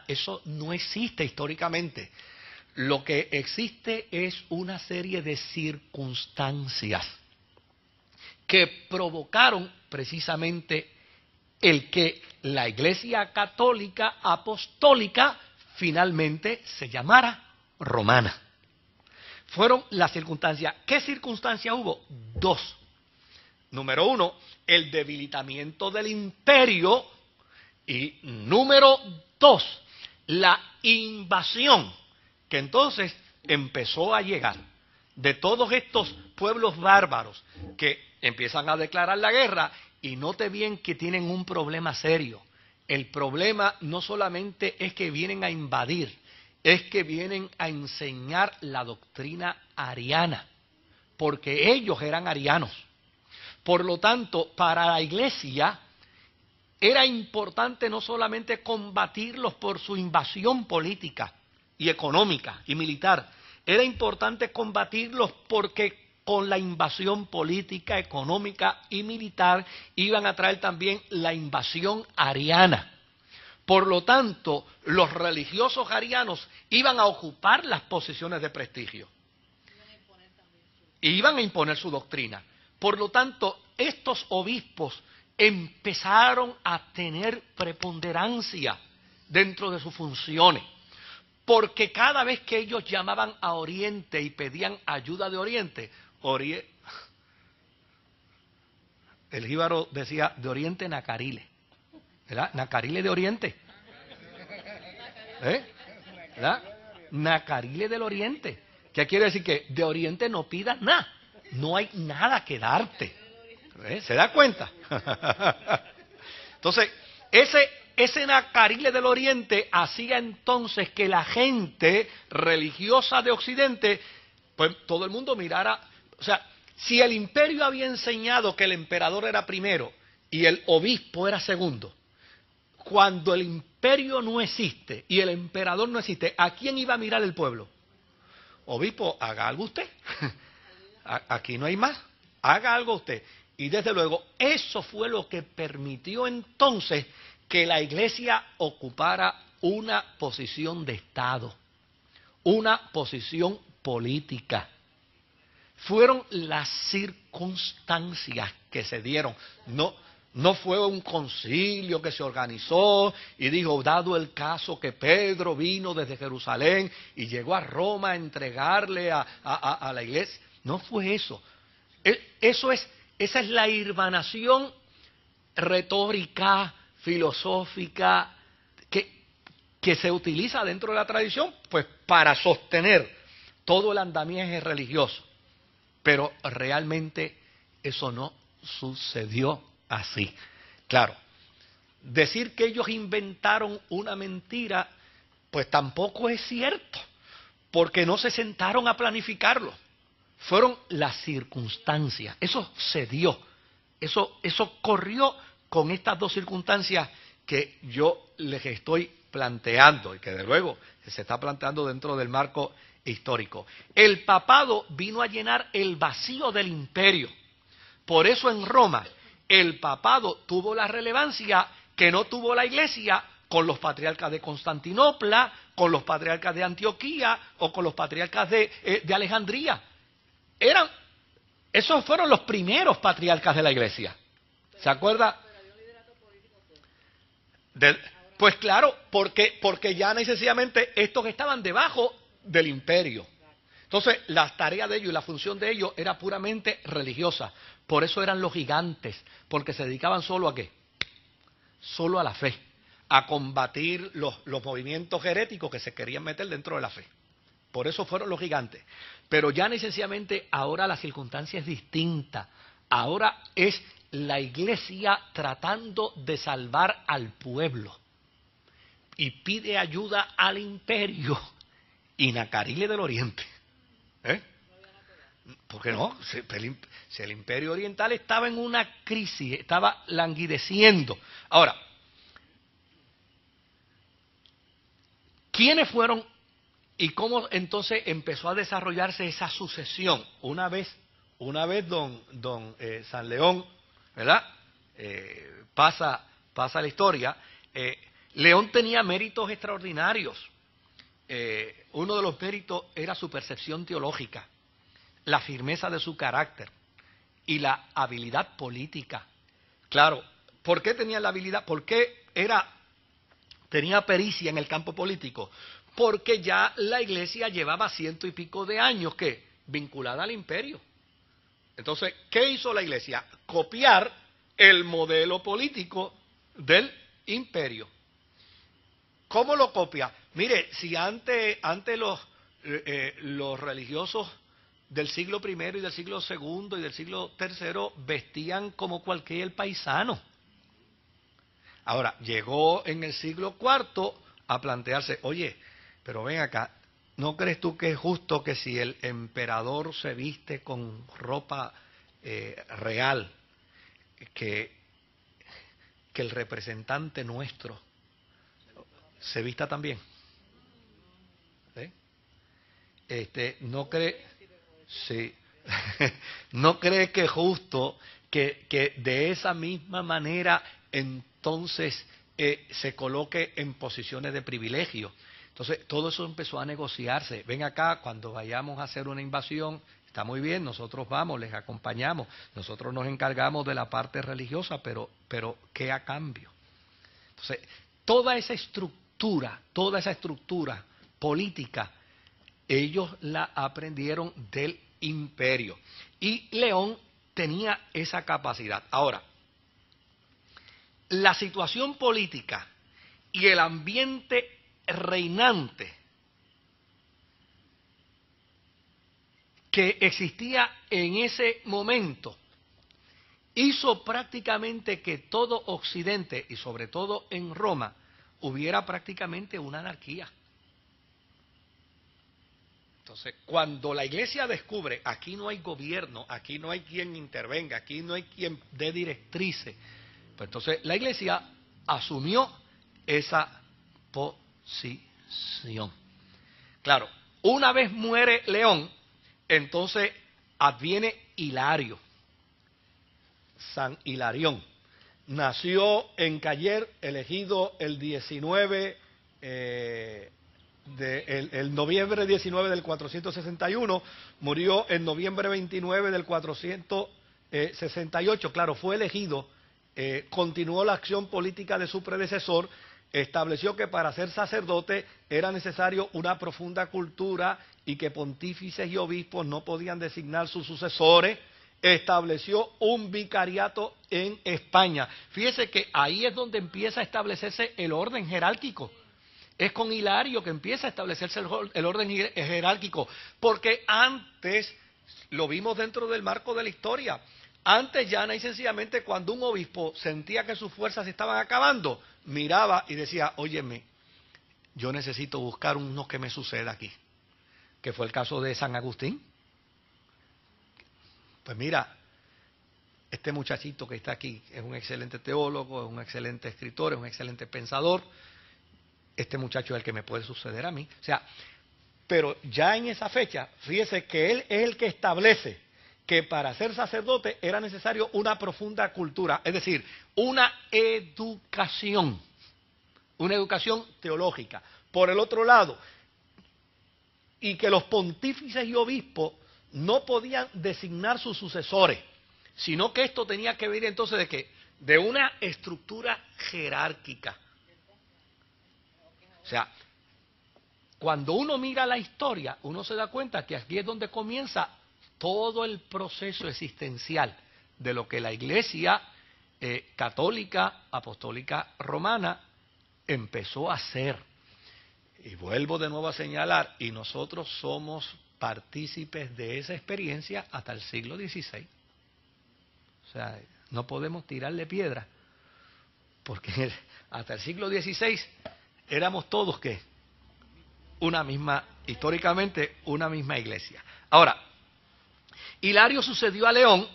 eso no existe históricamente. Lo que existe es una serie de circunstancias que provocaron precisamente el que la Iglesia Católica Apostólica finalmente se llamara romana. Fueron las circunstancias. ¿Qué circunstancias hubo? Dos. Número uno, el debilitamiento del imperio. Y número dos, la invasión, que entonces empezó a llegar de todos estos pueblos bárbaros que empiezan a declarar la guerra. Y note bien que tienen un problema serio. El problema no solamente es que vienen a invadir, es que vienen a enseñar la doctrina ariana, porque ellos eran arianos. Por lo tanto, para la Iglesia era importante no solamente combatirlos por su invasión política y económica y militar, era importante combatirlos porque con la invasión política, económica y militar iban a traer también la invasión ariana. Por lo tanto, los religiosos arianos iban a ocupar las posiciones de prestigio. Y iban a imponer su doctrina. Por lo tanto, estos obispos empezaron a tener preponderancia dentro de sus funciones. Porque cada vez que ellos llamaban a Oriente y pedían ayuda de Oriente, el jíbaro decía de Oriente Nacarile, ¿verdad? Nacarile de Oriente, ¿verdad? Nacarile del Oriente, ¿qué quiere decir? Que de Oriente no pidas nada, no hay nada que darte, ¿se da cuenta? Entonces, ese Nacarile del Oriente hacía entonces que la gente religiosa de Occidente, pues todo el mundo mirara. O sea, si el imperio había enseñado que el emperador era primero y el obispo era segundo, cuando el imperio no existe y el emperador no existe, ¿a quién iba a mirar el pueblo? Obispo, haga algo usted. Aquí no hay más. Haga algo usted. Y desde luego, eso fue lo que permitió entonces que la Iglesia ocupara una posición de Estado, una posición política. Fueron las circunstancias que se dieron. No fue un concilio que se organizó y dijo, dado el caso que Pedro vino desde Jerusalén y llegó a Roma a entregarle a la iglesia. No fue eso. Esa es la irvanación retórica, filosófica, que se utiliza dentro de la tradición, pues para sostener todo el andamiaje religioso. Pero realmente eso no sucedió así. Claro, decir que ellos inventaron una mentira, pues tampoco es cierto, porque no se sentaron a planificarlo. Fueron las circunstancias. Eso se dio. Eso corrió con estas dos circunstancias que yo les estoy planteando y que de luego se está planteando dentro del marco histórico. El papado vino a llenar el vacío del imperio. Por eso en Roma el papado tuvo la relevancia que no tuvo la Iglesia con los patriarcas de Constantinopla, con los patriarcas de Antioquía o con los patriarcas de Alejandría. Esos fueron los primeros patriarcas de la Iglesia. ¿Se acuerda? Pues claro, porque ya necesariamente estos estaban debajo del imperio. Entonces, la tarea de ellos y la función de ellos era puramente religiosa. Por eso eran los gigantes, porque se dedicaban solo a ¿qué? Solo a la fe, a combatir los movimientos heréticos que se querían meter dentro de la fe. Por eso fueron los gigantes. Pero ya necesariamente ahora la circunstancia es distinta. Ahora es la Iglesia tratando de salvar al pueblo. Y pide ayuda al imperio y Nacarile del Oriente. ¿Por qué no? Si el imperio oriental estaba en una crisis, estaba languideciendo. Ahora, ¿quiénes fueron y cómo entonces empezó a desarrollarse esa sucesión? Una vez don San León, ¿verdad? Pasa la historia. León tenía méritos extraordinarios. Uno de los méritos era su percepción teológica, la firmeza de su carácter y la habilidad política. Claro, ¿por qué tenía la habilidad? ¿Por qué tenía pericia en el campo político? Porque ya la iglesia llevaba 100 y pico de años vinculada al imperio. Entonces, ¿qué hizo la iglesia? Copiar el modelo político del imperio. ¿Cómo lo copia? Mire, si antes los religiosos del siglo I y del siglo II y del siglo III vestían como cualquier paisano. Ahora, llegó en el siglo IV a plantearse, oye, pero ven acá, ¿no crees tú que es justo que si el emperador se viste con ropa real, que el representante nuestro se vista también? ¿Sí? ¿No cree? Sí. ¿No cree que es justo que de esa misma manera entonces se coloque en posiciones de privilegio? Entonces, todo eso empezó a negociarse. Ven acá, cuando vayamos a hacer una invasión, está muy bien, nosotros vamos, les acompañamos, nosotros nos encargamos de la parte religiosa, pero ¿qué a cambio? Entonces, toda esa estructura política, ellos la aprendieron del imperio. Y León tenía esa capacidad. Ahora, la situación política y el ambiente reinante que existía en ese momento hizo prácticamente que todo Occidente, y sobre todo en Roma, hubiera prácticamente una anarquía. Entonces, cuando la iglesia descubre, aquí no hay gobierno, aquí no hay quien intervenga, aquí no hay quien dé directrices, pues entonces la iglesia asumió esa posición. Claro, una vez muere León, entonces adviene Hilario, San Hilarión. Nació en Cayer, elegido el 19 el noviembre 19 del 461, murió en noviembre 29 del 468. Claro, fue elegido, continuó la acción política de su predecesor, estableció que para ser sacerdote era necesario una profunda cultura y que pontífices y obispos no podían designar sus sucesores. Estableció un vicariato en España. Fíjese que ahí es donde empieza a establecerse el orden jerárquico. Es con Hilario que empieza a establecerse el orden jerárquico, porque antes, lo vimos dentro del marco de la historia, antes llana y sencillamente cuando un obispo sentía que sus fuerzas se estaban acabando, miraba y decía, óyeme, yo necesito buscar uno que me suceda aquí, que fue el caso de San Agustín. Pues mira, este muchachito que está aquí es un excelente teólogo, es un excelente escritor, es un excelente pensador. Este muchacho es el que me puede suceder a mí. O sea, pero ya en esa fecha, fíjese que él es el que establece que para ser sacerdote era necesario una profunda cultura, es decir, una educación teológica. Por el otro lado, y que los pontífices y obispos no podían designar sus sucesores, sino que esto tenía que venir entonces ¿de qué? De una estructura jerárquica. O sea, cuando uno mira la historia, uno se da cuenta que aquí es donde comienza todo el proceso existencial de lo que la Iglesia católica, apostólica, romana empezó a hacer. Y vuelvo de nuevo a señalar, y nosotros somos partícipes de esa experiencia hasta el siglo XVI. O sea, no podemos tirarle piedra, porque hasta el siglo XVI éramos todos, ¿qué? Una misma, históricamente, una misma iglesia. Ahora, Hilario sucedió a León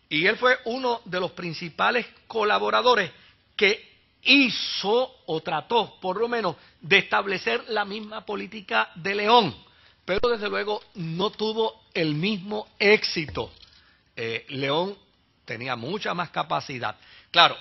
y él fue uno de los principales colaboradores que hizo o trató, por lo menos, de establecer la misma política de León, pero desde luego no tuvo el mismo éxito. León tenía mucha más capacidad. Claro,